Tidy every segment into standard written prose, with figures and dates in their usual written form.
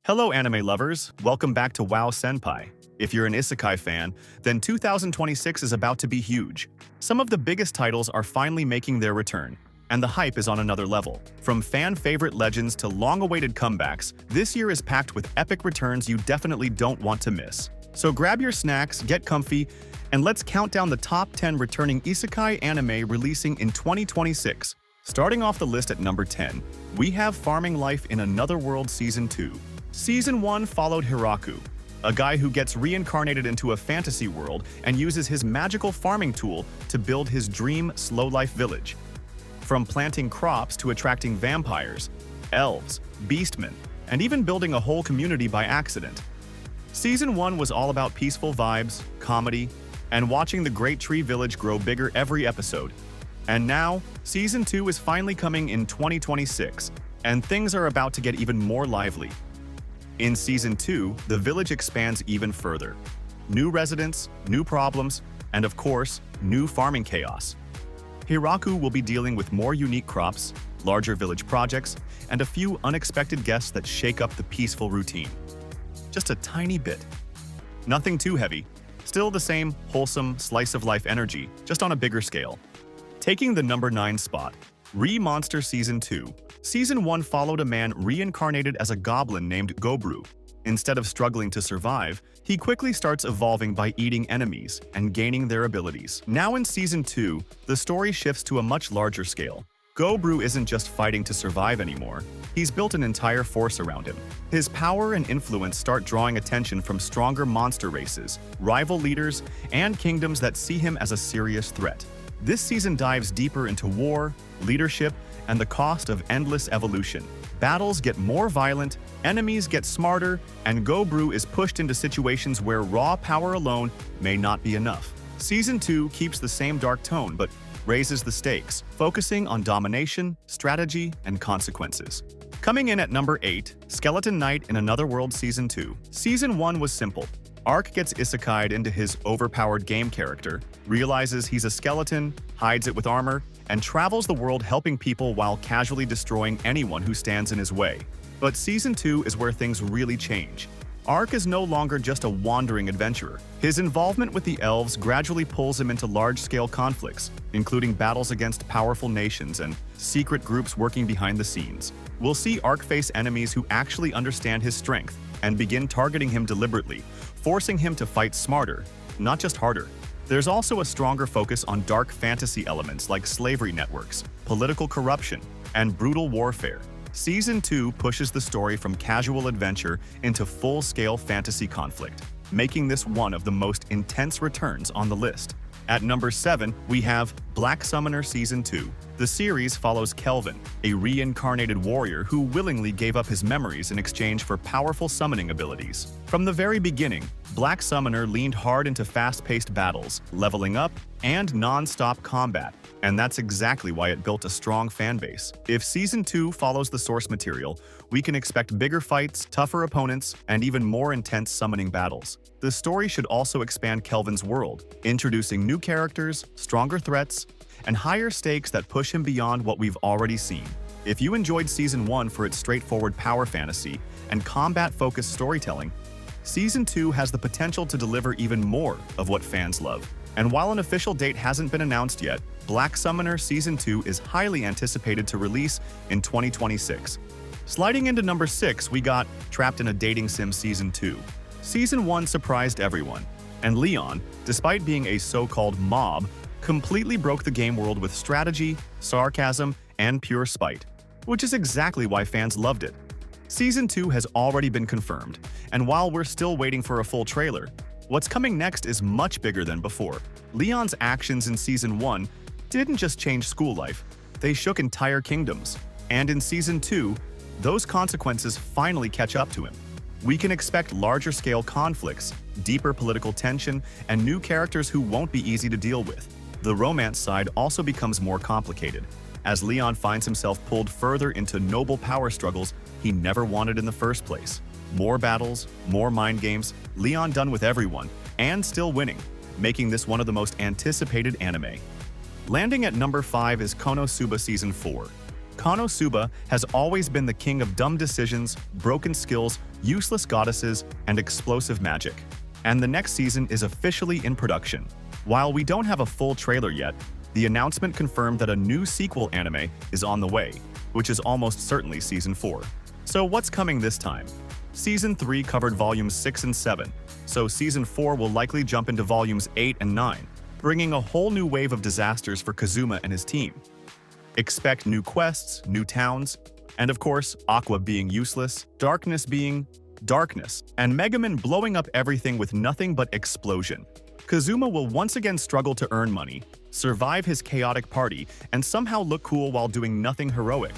Hello anime lovers, welcome back to WoW Senpai. If you're an Isekai fan, then 2026 is about to be huge. Some of the biggest titles are finally making their return, and the hype is on another level. From fan-favorite legends to long-awaited comebacks, this year is packed with epic returns you definitely don't want to miss. So grab your snacks, get comfy, and let's count down the top 10 returning Isekai anime releasing in 2026. Starting off the list at number 10, we have Farming Life in Another World Season 2. Season 1 followed Hiraku, a guy who gets reincarnated into a fantasy world and uses his magical farming tool to build his dream slow-life village. From planting crops to attracting vampires, elves, beastmen, and even building a whole community by accident. Season 1 was all about peaceful vibes, comedy, and watching the Great Tree Village grow bigger every episode. And now, Season 2 is finally coming in 2026, and things are about to get even more lively. In Season 2, the village expands even further. New residents, new problems, and of course, new farming chaos. Hiraku will be dealing with more unique crops, larger village projects, and a few unexpected guests that shake up the peaceful routine. Just a tiny bit. Nothing too heavy, still the same wholesome slice-of-life energy, just on a bigger scale. Taking the number 9 spot, Monster Season 2. Season 1 followed a man reincarnated as a goblin named Gobru. Instead of struggling to survive, he quickly starts evolving by eating enemies and gaining their abilities. Now in Season 2, the story shifts to a much larger scale. Gobru isn't just fighting to survive anymore, he's built an entire force around him. His power and influence start drawing attention from stronger monster races, rival leaders, and kingdoms that see him as a serious threat. This season dives deeper into war, leadership, and the cost of endless evolution. Battles get more violent, enemies get smarter, and Gobru is pushed into situations where raw power alone may not be enough. Season 2 keeps the same dark tone but raises the stakes, focusing on domination, strategy, and consequences. Coming in at number 8, Skeleton Knight in Another World Season 2. Season 1 was simple. Ark gets isekai'd into his overpowered game character, realizes he's a skeleton, hides it with armor, and travels the world helping people while casually destroying anyone who stands in his way. But Season 2 is where things really change. Ark is no longer just a wandering adventurer. His involvement with the elves gradually pulls him into large-scale conflicts, including battles against powerful nations and secret groups working behind the scenes. We'll see Ark face enemies who actually understand his strength and begin targeting him deliberately, forcing him to fight smarter, not just harder. There's also a stronger focus on dark fantasy elements like slavery networks, political corruption, and brutal warfare. Season 2 pushes the story from casual adventure into full-scale fantasy conflict, making this one of the most intense returns on the list. At number 7, we have Black Summoner Season 2. The series follows Kelvin, a reincarnated warrior who willingly gave up his memories in exchange for powerful summoning abilities. From the very beginning, Black Summoner leaned hard into fast-paced battles, leveling up, and non-stop combat, and that's exactly why it built a strong fanbase. If Season 2 follows the source material, we can expect bigger fights, tougher opponents, and even more intense summoning battles. The story should also expand Kelvin's world, introducing new characters, stronger threats, and higher stakes that push him beyond what we've already seen. If you enjoyed Season 1 for its straightforward power fantasy and combat-focused storytelling, Season 2 has the potential to deliver even more of what fans love. And while an official date hasn't been announced yet, Black Summoner Season 2 is highly anticipated to release in 2026. Sliding into number 6, we got Trapped in a Dating Sim Season 2. Season 1 surprised everyone, and Leon, despite being a so-called mob, completely broke the game world with strategy, sarcasm, and pure spite, which is exactly why fans loved it. Season 2 has already been confirmed, and while we're still waiting for a full trailer, what's coming next is much bigger than before. Leon's actions in Season 1 didn't just change school life, they shook entire kingdoms. And in Season 2, those consequences finally catch up to him. We can expect larger-scale conflicts, deeper political tension, and new characters who won't be easy to deal with. The romance side also becomes more complicated, as Leon finds himself pulled further into noble power struggles he never wanted in the first place. More battles, more mind games, Leon done with everyone, and still winning, making this one of the most anticipated anime. Landing at number 5 is KonoSuba Season 4. KonoSuba has always been the king of dumb decisions, broken skills, useless goddesses, and explosive magic. And the next season is officially in production. While we don't have a full trailer yet, the announcement confirmed that a new sequel anime is on the way, which is almost certainly Season 4. So what's coming this time? Season 3 covered Volumes 6 and 7, so Season 4 will likely jump into Volumes 8 and 9, bringing a whole new wave of disasters for Kazuma and his team. Expect new quests, new towns, and of course, Aqua being useless, Darkness being darkness, and Megaman blowing up everything with nothing but explosion. Kazuma will once again struggle to earn money, survive his chaotic party, and somehow look cool while doing nothing heroic.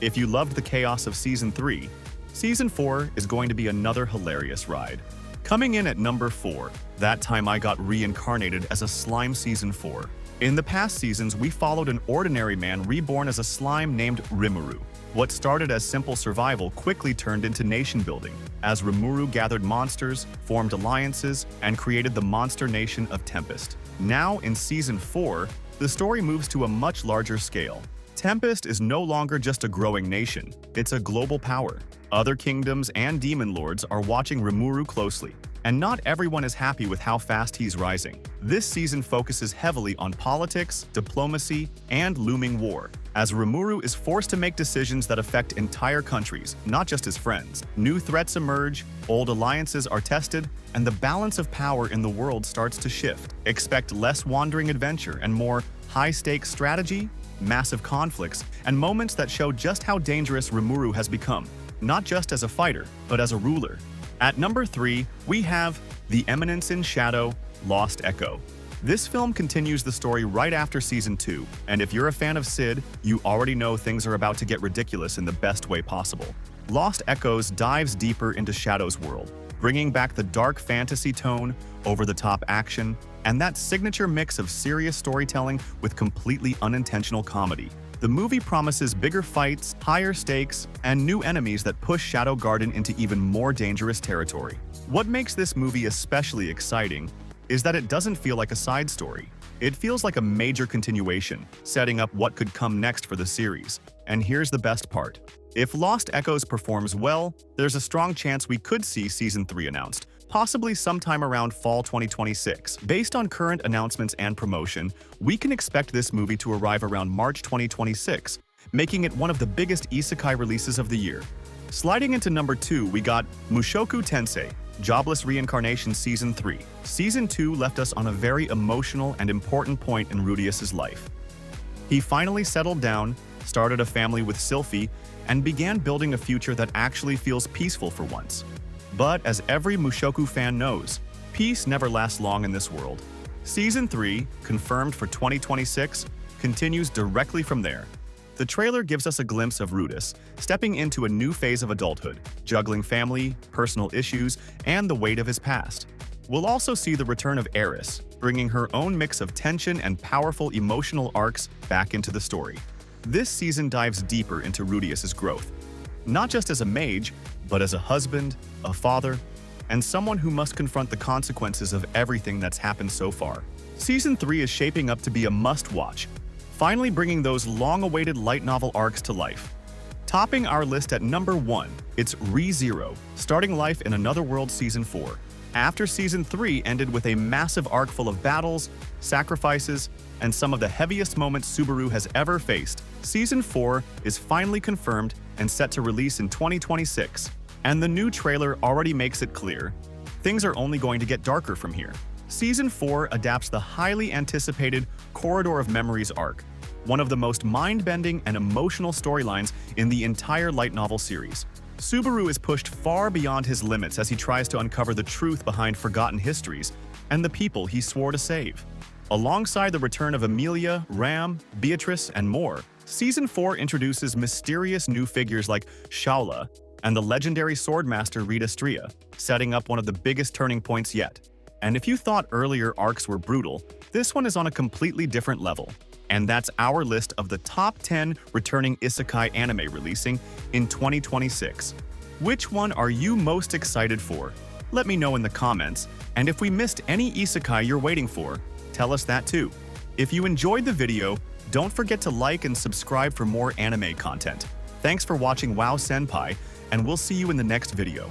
If you loved the chaos of Season 3, Season 4 is going to be another hilarious ride. Coming in at number 4, That Time I Got Reincarnated as a Slime Season 4. In the past seasons, we followed an ordinary man reborn as a slime named Rimuru. What started as simple survival quickly turned into nation-building, as Rimuru gathered monsters, formed alliances, and created the monster nation of Tempest. Now, in Season 4, the story moves to a much larger scale. Tempest is no longer just a growing nation, it's a global power. Other kingdoms and demon lords are watching Rimuru closely, and not everyone is happy with how fast he's rising. This season focuses heavily on politics, diplomacy, and looming war, as Rimuru is forced to make decisions that affect entire countries, not just his friends. New threats emerge, old alliances are tested, and the balance of power in the world starts to shift. Expect less wandering adventure and more high-stakes strategy, massive conflicts, and moments that show just how dangerous Rimuru has become, not just as a fighter, but as a ruler. At number 3, we have The Eminence in Shadow, Lost Echoe. This film continues the story right after Season 2, and if you're a fan of Sid, you already know things are about to get ridiculous in the best way possible. Lost Echoes dives deeper into Shadow's world, bringing back the dark fantasy tone, over-the-top action, and that signature mix of serious storytelling with completely unintentional comedy. The movie promises bigger fights, higher stakes, and new enemies that push Shadow Garden into even more dangerous territory. What makes this movie especially exciting is that it doesn't feel like a side story. It feels like a major continuation, setting up what could come next for the series. And here's the best part. If Lost Echoes performs well, there's a strong chance we could see Season 3 announced, possibly sometime around fall 2026. Based on current announcements and promotion, we can expect this movie to arrive around March 2026, making it one of the biggest isekai releases of the year. Sliding into number 2, we got Mushoku Tensei, Jobless Reincarnation Season 3. Season 2 left us on a very emotional and important point in Rudius's life. He finally settled down, started a family with Sylphie, and began building a future that actually feels peaceful for once. But as every Mushoku fan knows, peace never lasts long in this world. Season 3, confirmed for 2026, continues directly from there. The trailer gives us a glimpse of Rudius stepping into a new phase of adulthood, juggling family, personal issues, and the weight of his past. We'll also see the return of Eris, bringing her own mix of tension and powerful emotional arcs back into the story. This season dives deeper into Rudius's growth, not just as a mage, but as a husband, a father, and someone who must confront the consequences of everything that's happened so far. Season 3 is shaping up to be a must-watch, finally bringing those long-awaited light novel arcs to life. Topping our list at number 1, it's ReZero, starting life in Another World Season 4. After Season 3 ended with a massive arc full of battles, sacrifices, and some of the heaviest moments Subaru has ever faced, Season 4 is finally confirmed and set to release in 2026. And the new trailer already makes it clear, things are only going to get darker from here. Season 4 adapts the highly anticipated Corridor of Memories arc, one of the most mind-bending and emotional storylines in the entire light novel series. Subaru is pushed far beyond his limits as he tries to uncover the truth behind forgotten histories and the people he swore to save. Alongside the return of Emilia, Ram, Beatrice, and more, Season 4 introduces mysterious new figures like Shaula and the legendary swordmaster Rita Stria, setting up one of the biggest turning points yet. And if you thought earlier arcs were brutal, this one is on a completely different level. And that's our list of the top 10 returning isekai anime releasing in 2026. Which one are you most excited for? Let me know in the comments, and if we missed any isekai you're waiting for, tell us that too. If you enjoyed the video, Don't forget to like and subscribe for more anime content. Thanks for watching WoW Senpai, and we'll see you in the next video.